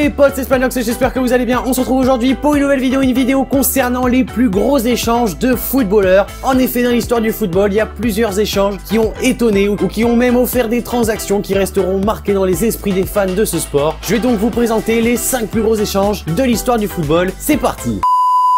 les potes, c'est Spanox et j'espère que vous allez bien. On se retrouve aujourd'hui pour une nouvelle vidéo, concernant les plus gros échanges de footballeurs. En effet, dans l'histoire du football, il y a plusieurs échanges qui ont étonné ou qui ont même offert des transactions qui resteront marquées dans les esprits des fans de ce sport. Je vais donc vous présenter les 5 plus gros échanges de l'histoire du football. C'est parti!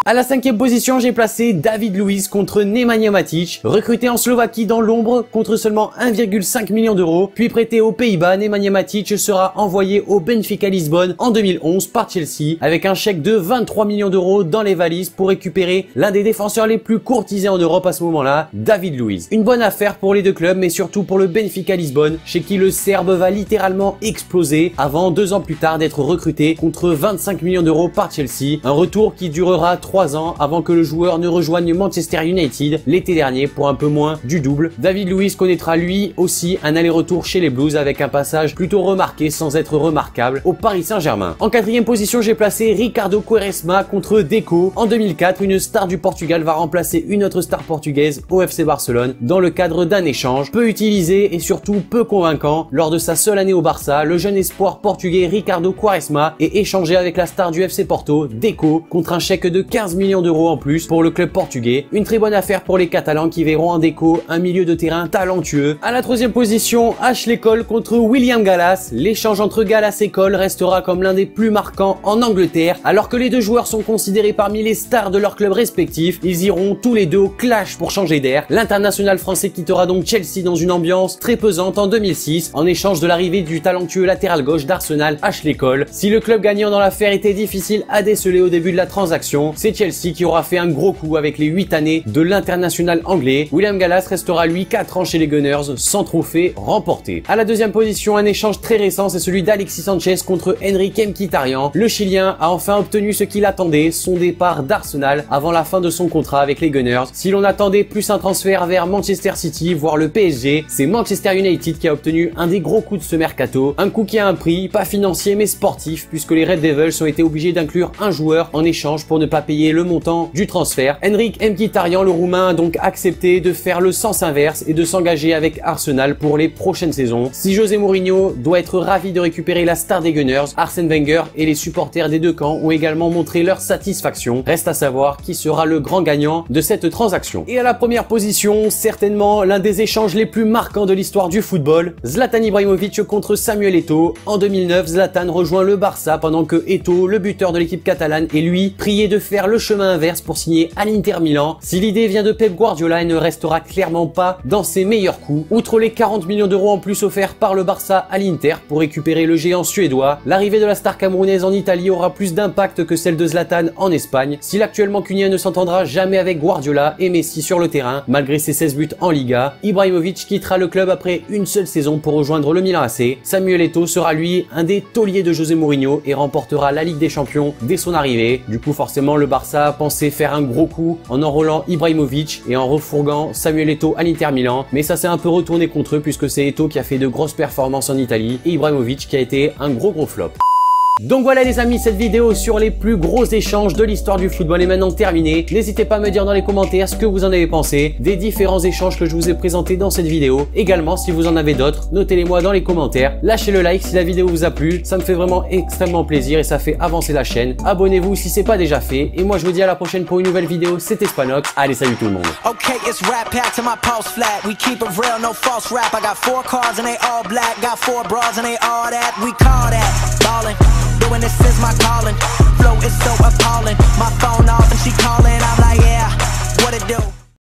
À la 5e position, j'ai placé David Luiz contre Nemanja Matic, recruté en Slovaquie dans l'ombre contre seulement 1,5 million d'euros, puis prêté aux Pays-Bas. Nemanja Matic sera envoyé au Benfica Lisbonne en 2011 par Chelsea avec un chèque de 23 millions d'euros dans les valises pour récupérer l'un des défenseurs les plus courtisés en Europe à ce moment-là, David Luiz. Une bonne affaire pour les deux clubs, mais surtout pour le Benfica Lisbonne, chez qui le Serbe va littéralement exploser avant 2 ans plus tard d'être recruté contre 25 millions d'euros par Chelsea. Un retour qui durera 3 ans avant que le joueur ne rejoigne Manchester United l'été dernier pour un peu moins du double. David Luiz connaîtra lui aussi un aller-retour chez les Blues avec un passage plutôt remarqué sans être remarquable au Paris Saint-Germain. En 4e position, j'ai placé Ricardo Quaresma contre Deco. En 2004, une star du Portugal va remplacer une autre star portugaise au FC Barcelone dans le cadre d'un échange peu utilisé et surtout peu convaincant. Lors de sa seule année au Barça, le jeune espoir portugais Ricardo Quaresma est échangé avec la star du FC Porto, Deco, contre un chèque de 15 millions d'euros en plus pour le club portugais. Une très bonne affaire pour les Catalans qui verront en Deco un milieu de terrain talentueux. À la 3e position, Ashley Cole contre William Gallas. L'échange entre Gallas et Cole restera comme l'un des plus marquants en Angleterre. Alors que les deux joueurs sont considérés parmi les stars de leurs clubs respectifs, ils iront tous les deux au clash pour changer d'air. L'international français quittera donc Chelsea dans une ambiance très pesante en 2006 en échange de l'arrivée du talentueux latéral gauche d'Arsenal, Ashley Cole. Si le club gagnant dans l'affaire était difficile à déceler au début de la transaction, c'est Chelsea qui aura fait un gros coup avec les 8 années de l'international anglais. William Gallas restera lui 4 ans chez les Gunners sans trophée remporté. À la 2e position, un échange très récent, c'est celui d'Alexis Sanchez contre Henrik Mkhitaryan. Le Chilien a enfin obtenu ce qu'il attendait, son départ d'Arsenal avant la fin de son contrat avec les Gunners. Si l'on attendait plus un transfert vers Manchester City, voire le PSG, c'est Manchester United qui a obtenu un des gros coups de ce mercato. Un coup qui a un prix, pas financier mais sportif, puisque les Red Devils ont été obligés d'inclure un joueur en échange pour ne pas payer le montant du transfert. Henrik Mkhitaryan, le Roumain, a donc accepté de faire le sens inverse et de s'engager avec Arsenal pour les prochaines saisons. Si José Mourinho doit être ravi de récupérer la star des Gunners, Arsène Wenger et les supporters des deux camps ont également montré leur satisfaction. Reste à savoir qui sera le grand gagnant de cette transaction. Et à la première position, certainement l'un des échanges les plus marquants de l'histoire du football, Zlatan Ibrahimovic contre Samuel Eto'o. En 2009, Zlatan rejoint le Barça pendant que Eto'o, le buteur de l'équipe catalane, est lui prié de faire le chemin inverse pour signer à l'Inter Milan. Si l'idée vient de Pep Guardiola, elle ne restera clairement pas dans ses meilleurs coups. Outre les 40 millions d'euros en plus offerts par le Barça à l'Inter pour récupérer le géant suédois, l'arrivée de la star camerounaise en Italie aura plus d'impact que celle de Zlatan en Espagne. Si l'actuel mancunien ne s'entendra jamais avec Guardiola et Messi sur le terrain, malgré ses 16 buts en Liga, Ibrahimovic quittera le club après une seule saison pour rejoindre le Milan AC. Samuel Eto'o sera lui un des tauliers de José Mourinho et remportera la Ligue des Champions dès son arrivée. Du coup, forcément, le Barça pensait faire un gros coup en enrôlant Ibrahimovic et en refourguant Samuel Eto'o à l'Inter Milan, mais ça s'est un peu retourné contre eux puisque c'est Eto'o qui a fait de grosses performances en Italie et Ibrahimovic qui a été un gros flop. Donc voilà les amis, cette vidéo sur les plus gros échanges de l'histoire du football est maintenant terminée. N'hésitez pas à me dire dans les commentaires ce que vous en avez pensé des différents échanges que je vous ai présentés dans cette vidéo. Également, si vous en avez d'autres, notez-les-moi dans les commentaires. Lâchez le like si la vidéo vous a plu, ça me fait vraiment extrêmement plaisir et ça fait avancer la chaîne. Abonnez-vous si c'est pas déjà fait. Et moi je vous dis à la prochaine pour une nouvelle vidéo, c'était Spanox. Allez, salut tout le monde. Okay, it's rap pack to my pulse flat. We keep it real, no false rap. I got 4 cars and they all black. Got 4 bras and they all that. We call that ballin'. Doing this is my calling. Flow is so appalling.